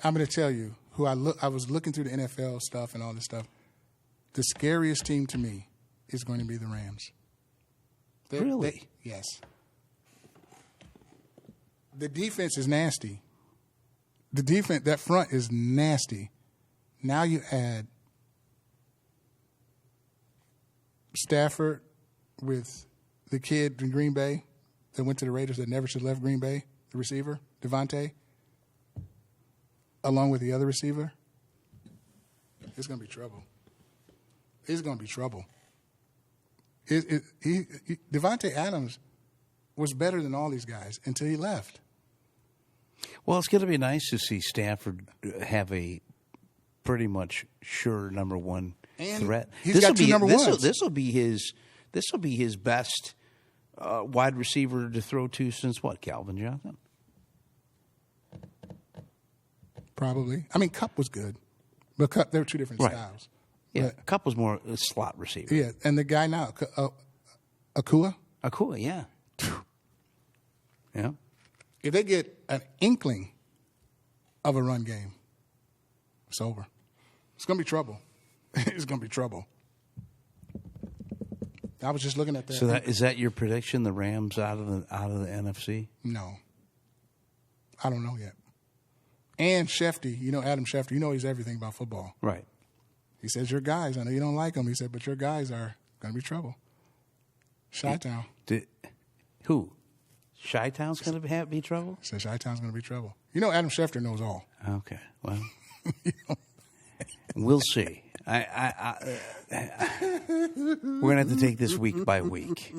I'm going to tell you who I was looking through the NFL stuff and all this stuff. The scariest team to me is going to be the Rams. Really? Yes. The defense is nasty. The defense, that front is nasty. Now you add Stafford with the kid in Green Bay that went to the Raiders that never should have left Green Bay, the receiver, Davante, along with the other receiver. It's going to be trouble. It's going to be trouble. Davante Adams was better than all these guys until he left. Well, it's going to be nice to see Stafford have a pretty much sure number one threat. He's got two number ones. This will be his best wide receiver to throw to since what? Calvin Johnson? Probably. I mean, Kupp was good, but Kupp, they were two different styles. Yeah, Kupp was more a slot receiver. Yeah, and the guy now, Akua, yeah. Yeah. If they get an inkling of a run game, it's over. It's going to be trouble. It's going to be trouble. I was just looking at that. So is that your prediction? The Rams out of the NFC? No, I don't know yet. And Shefty, Adam Schefter, he's everything about football. Right. He says your guys. I know you don't like them. He said, but your guys are going to be trouble. Chi-Town. Who? Chi-Town's going to be trouble? He says Chi-Town's going to be trouble. Adam Schefter knows all. Okay. Well, we'll see. We're going to have to take this week by week.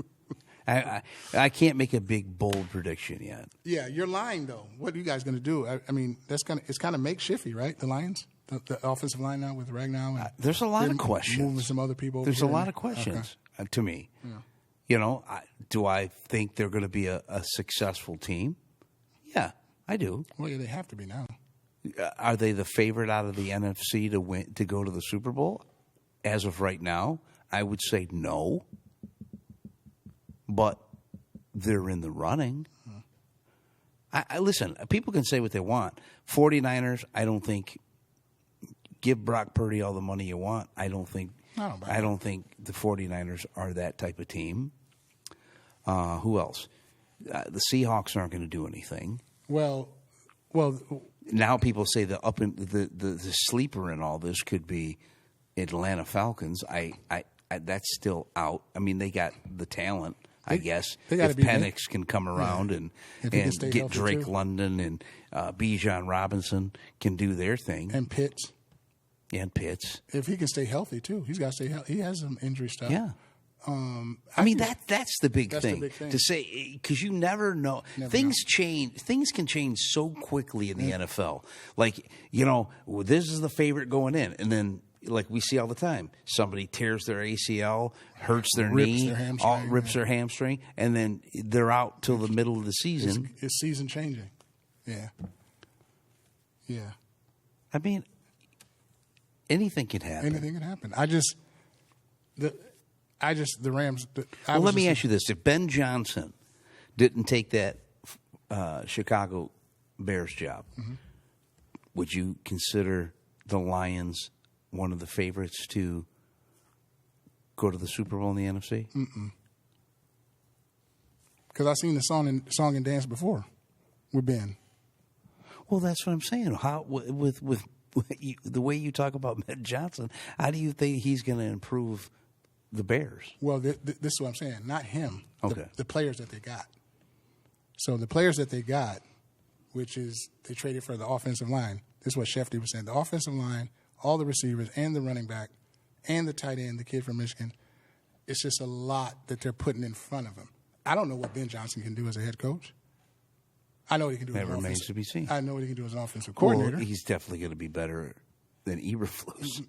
I can't make a big, bold prediction yet. Yeah, you're lying, though. What are you guys going to do? I mean, it's kind of makeshifty, right? The Lions? The offensive line now with Ragnow? There's a lot of questions. Moving some other people. There's a lot of questions to me. Yeah. Do I think they're going to be a successful team? Yeah, I do. Well, yeah, they have to be now. Are they the favorite out of the NFC to go to the Super Bowl? As of right now, I would say no. But they're in the running. I listen, people can say what they want. 49ers, I don't think. Give Brock Purdy all the money you want. I don't think the 49ers are that type of team. Who else? The Seahawks aren't going to do anything. Well. Now people say the sleeper in all this could be Atlanta Falcons. That's still out. I mean, they got the talent. I guess if Penix can come around and get Drake London and Bijan Robinson can do their thing. And Pitts. If he can stay healthy, too. He's got to stay healthy. He has some injury stuff. Yeah. I mean, that's the big thing. To say, because you never know. Things change. Things can change so quickly in the NFL. Like, this is the favorite going in. And then, like we see all the time, somebody tears their ACL, hurts their knee, rips their hamstring, and then they're out till the middle of the season. It's season changing. Yeah. Yeah. I mean, anything can happen. Anything can happen. The Rams. Let me ask you this: if Ben Johnson didn't take that Chicago Bears job, would you consider the Lions one of the favorites to go to the Super Bowl in the NFC? Because I've seen the song and dance before with Ben. Well, that's what I'm saying. How with the way you talk about Ben Johnson, how do you think he's going to improve the Bears? Well, this is what I'm saying. Not him. Okay. The players that they got. So the players that they got, which is they traded for the offensive line. This is what Shefty was saying. The offensive line, all the receivers, and the running back, and the tight end, the kid from Michigan. It's just a lot that they're putting in front of him. I don't know what Ben Johnson can do as a head coach. I know what he can do as an remains to be seen. I know what he can do as an offensive coordinator. Well, he's definitely going to be better than Eberflus.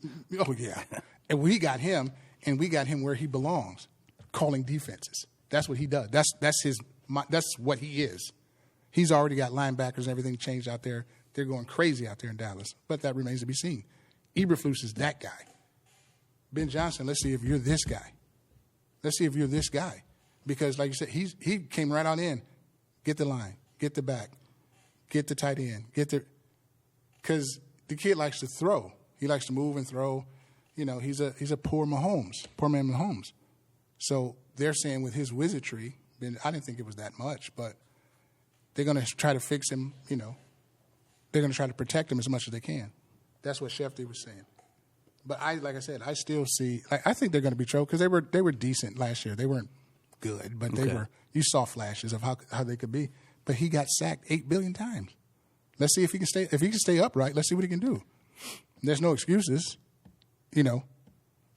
Oh, yeah. And we got him, and we got him where he belongs, calling defenses. That's what he does. That's what he is. He's already got linebackers and everything changed out there. They're going crazy out there in Dallas, but that remains to be seen. Eberflus is that guy. Ben Johnson, let's see if you're this guy. Let's see if you're this guy. Because, like you said, he came right on in. Get the line. Get the back. Get the tight end. because the kid likes to throw. He likes to move and throw. You know, he's a poor man Mahomes. So they're saying with his wizardry, I didn't think it was that much, but they're going to try to fix him. You know, they're going to try to protect him as much as they can. That's what Schefter was saying. But like I said, I still see. I think they're going to be trouble because they were decent last year. They weren't good, but they were. You saw flashes of how they could be. But he got sacked 8 billion times. Let's see if he can stay. If he can stay upright, let's see what he can do. There's no excuses, you know,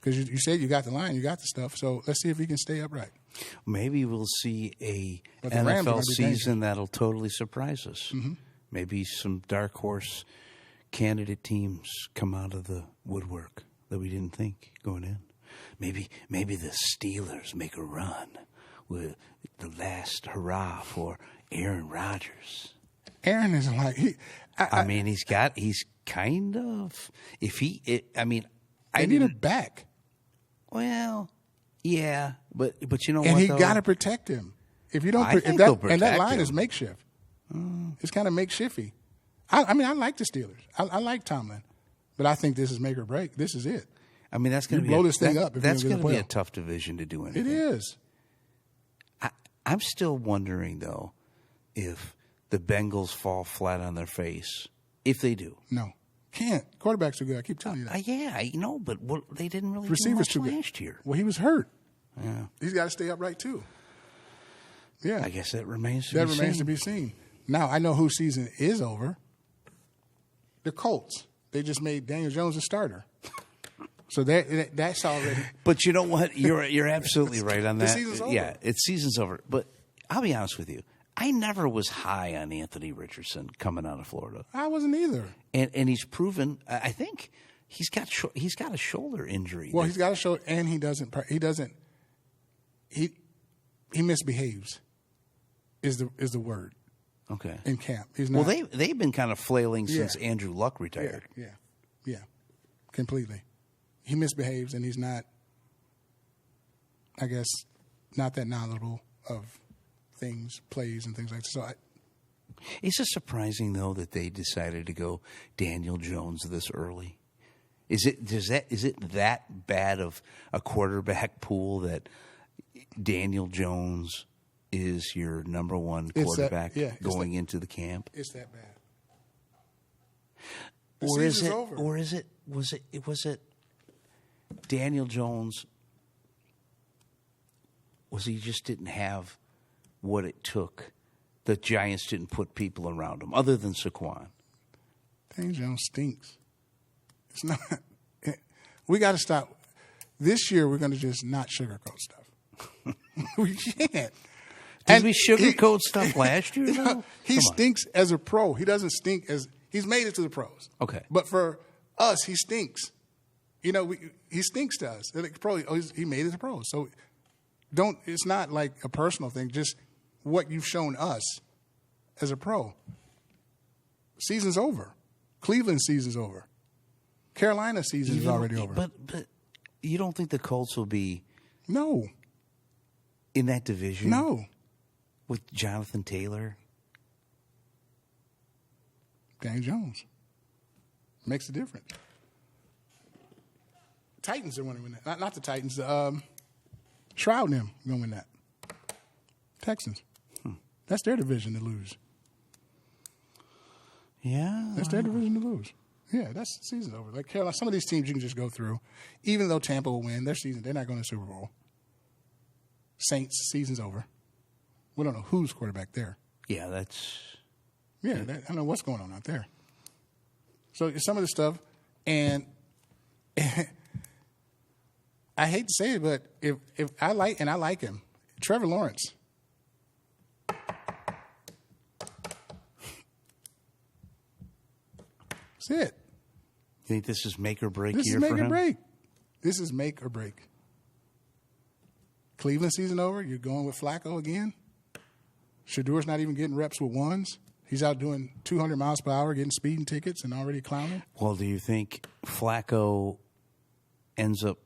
because you said you got the line, you got the stuff. So let's see if he can stay upright. Maybe we'll see a NFL season that'll totally surprise us. Mm-hmm. Maybe some dark horse candidate teams come out of the woodwork that we didn't think going in. Maybe the Steelers make a run with the last hurrah for Aaron Rodgers. Aaron is like he's kind of I need him back. Well, yeah, but you know and what? And he got to protect him. If you don't, that line is makeshift. It's kind of makeshifty. I like the Steelers. I like Tomlin, but I think this is make or break. This is it. I mean, that's going to blow this thing up. That's going to be a tough division to do anything. It is. I'm still wondering though if the Bengals fall flat on their face. If they do, no, can't. Quarterbacks are good. I keep telling you that. Yeah, I know, but they didn't really Receivers do much too last good. year. Well, he was hurt. Yeah, he's got to stay upright too. Yeah, I guess that remains to be seen. Now I know whose season is over. The Colts. They just made Daniel Jones a starter. So that's already. But you know what? You're absolutely right on that. The season's over. Yeah, season's over. But I'll be honest with you. I never was high on Anthony Richardson coming out of Florida. I wasn't either. And he's proven. I think he's got a shoulder injury. Well, he's got a shoulder, and he misbehaves. Is the word. Okay. In camp, he's not. Well, they've been kind of flailing since Andrew Luck retired. Yeah, completely. He misbehaves, and he's not. I guess not that knowledgeable of things, plays, and things like that. So is it surprising though that they decided to go Daniel Jones this early? Is it that bad of a quarterback pool that Daniel Jones is your number one quarterback going into the camp? It's that bad. Was it Daniel Jones? Was he just didn't have what it took? The Giants didn't put people around him other than Saquon. Daniel Jones stinks. It's not. We got to stop. This year, we're going to just not sugarcoat stuff. We can't. Did we sugarcoat stuff last year? He stinks as a pro. He doesn't stink as he's made it to the pros. Okay, but for us, he stinks. You know, he stinks to us. He made it to pros. So it's not like a personal thing. Just what you've shown us as a pro. Season's over. Cleveland season's over. Carolina season's already over. But you don't think the Colts will be in that division? No. With Jonathan Taylor? Daniel Jones. Makes a difference. Titans are going to win that. Not the Titans. Shroud and them are going to win that. Texans. That's their division to lose. Yeah. That's their division to lose. Yeah, that's the season over. Like Carolina, some of these teams you can just go through. Even though Tampa will win, their season, they're not going to the Super Bowl. Saints, season's over. We don't know who's quarterback there. Yeah, that's... Yeah, I don't know what's going on out there. So some of the stuff, and I hate to say it, but if I like him, Trevor Lawrence. That's it. You think this is make or break year for him? This is make or break. This is make or break. Cleveland season over. You're going with Flacco again. Shadour's not even getting reps with ones. He's out doing 200 miles per hour, getting speeding tickets and already clowning. Well, do you think Flacco ends up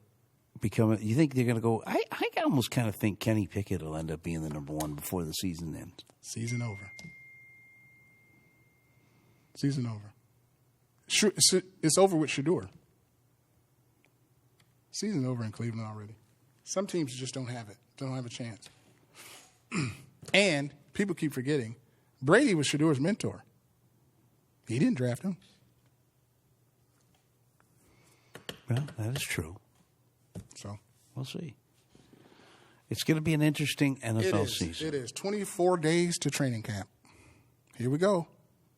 becoming – you think they're going to go – I almost kind of think Kenny Pickett will end up being the number one before the season ends. Season over. Season over. It's over with Shedeur. Season over in Cleveland already. Some teams just don't have it. Don't have a chance. And people keep forgetting, Brady was Shedeur's mentor. He didn't draft him. Well, that is true. So we'll see. It's going to be an interesting NFL season. It is. 24 days to training camp. Here we go.